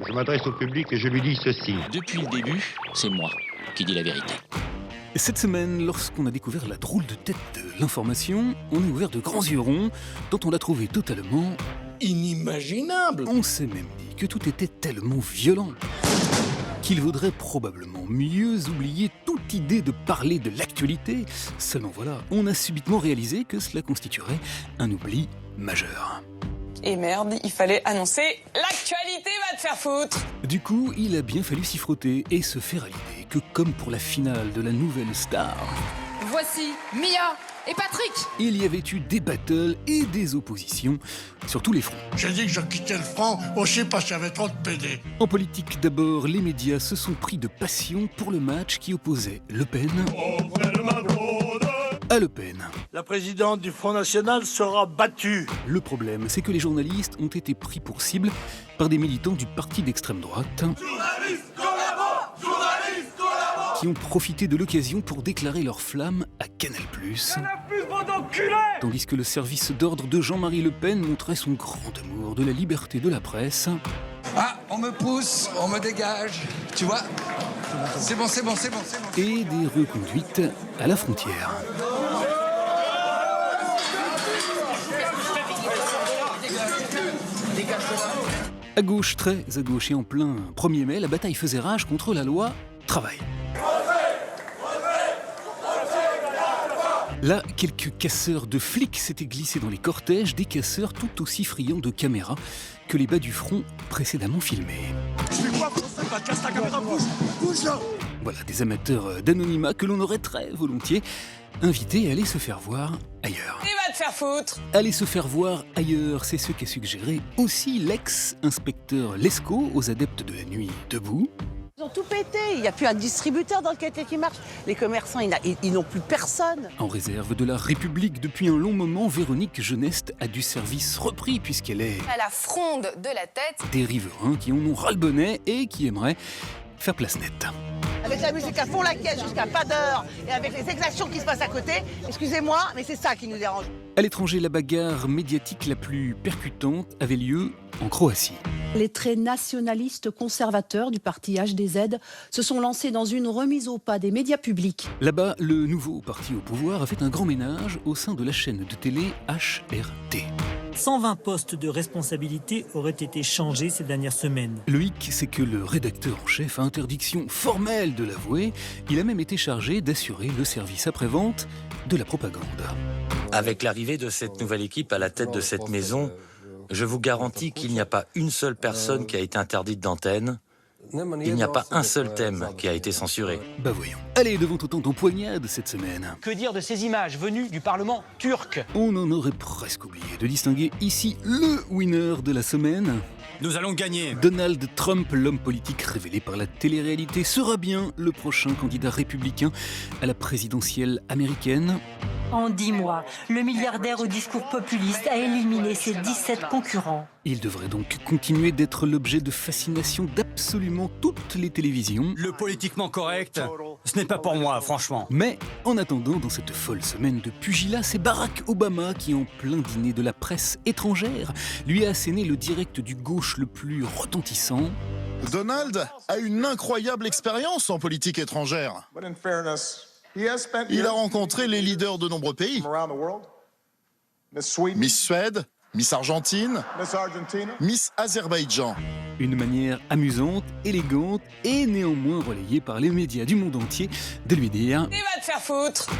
Je m'adresse au public et je lui dis ceci. Depuis le début, c'est moi qui dis la vérité. Cette semaine, lorsqu'on a découvert la drôle de tête de l'information, on a ouvert de grands yeux ronds, dont on l'a trouvé totalement inimaginable. On s'est même dit que tout était tellement violent qu'il vaudrait probablement mieux oublier toute idée de parler de l'actualité. Seulement voilà, on a subitement réalisé que cela constituerait un oubli majeur. Et merde, il fallait annoncer l'actualité va te faire foutre. Du coup, il a bien fallu s'y frotter et se faire à l'idée que comme pour la finale de la nouvelle star, voici Mia et Patrick. Il y avait eu des battles et des oppositions sur tous les fronts. J'ai dit que je quittais le front aussi parce qu'il y avait trop de PD. En politique d'abord, les médias se sont pris de passion pour le match qui opposait Le Pen à Le Pen. La présidente du Front National sera battue. Le problème, c'est que les journalistes ont été pris pour cible par des militants du parti d'extrême droite qui ont profité de l'occasion pour déclarer leur flamme à Canal+. Tandis que le service d'ordre de Jean-Marie Le Pen montrait son grand amour de la liberté de la presse. Ah, on me pousse, on me dégage, tu vois. C'est bon. Et des reconduites à la frontière. À gauche, très à gauche et en plein 1er mai, la bataille faisait rage contre la loi travail. Là, quelques casseurs de flics s'étaient glissés dans les cortèges, des casseurs tout aussi friands de caméras que les bas du front précédemment filmés. Voilà, des amateurs d'anonymat que l'on aurait très volontiers invités à aller se faire voir ailleurs. Il va te faire foutre. Aller se faire voir ailleurs, c'est ce qu'a suggéré aussi l'ex-inspecteur Lescaut aux adeptes de la nuit debout. Ils ont tout pété, il n'y a plus un distributeur dans le quartier qui marche. Les commerçants, ils n'ont plus personne. En réserve de la République depuis un long moment, Véronique Geneste a du service repris puisqu'elle est À la fronde de la tête. des riverains qui en ont ras le bonnet et qui aimeraient faire place nette. Avec la musique à fond la caisse jusqu'à pas d'heure et avec les exactions qui se passent à côté, excusez-moi, mais c'est ça qui nous dérange. À l'étranger, la bagarre médiatique la plus percutante avait lieu en Croatie. Les traits nationalistes conservateurs du parti HDZ se sont lancés dans une remise au pas des médias publics. Là-bas, le nouveau parti au pouvoir a fait un grand ménage au sein de la chaîne de télé HRT. 120 postes de responsabilité auraient été changés ces dernières semaines. Le hic, c'est que le rédacteur en chef a interdiction formelle de l'avouer. Il a même été chargé d'assurer le service après-vente de la propagande. Avec l'arrivée de cette nouvelle équipe à la tête de cette maison, je vous garantis qu'il n'y a pas une seule personne qui a été interdite d'antenne. Il n'y a pas un seul thème qui a été censuré. Bah voyons. Allez, devant autant d'empoignades cette semaine. Que dire de ces images venues du Parlement turc? On en aurait presque oublié de distinguer ici le winner de la semaine. Nous allons gagner. Donald Trump, l'homme politique révélé par la télé-réalité, sera bien le prochain candidat républicain à la présidentielle américaine. En 10 mois, le milliardaire au discours populiste a éliminé ses 17 concurrents. Il devrait donc continuer d'être l'objet de fascination d'absolument toutes les télévisions. Le politiquement correct, ce n'est pas pour moi, franchement. Mais en attendant, dans cette folle semaine de pugilat, c'est Barack Obama qui, en plein dîner de la presse étrangère, lui a asséné le direct du gauche le plus retentissant. Donald a une incroyable expérience en politique étrangère. Il a rencontré les leaders de nombreux pays. Miss Suède, Miss Argentine, Miss Azerbaïdjan. Une manière amusante, élégante et néanmoins relayée par les médias du monde entier de lui dire « Il va te faire foutre ».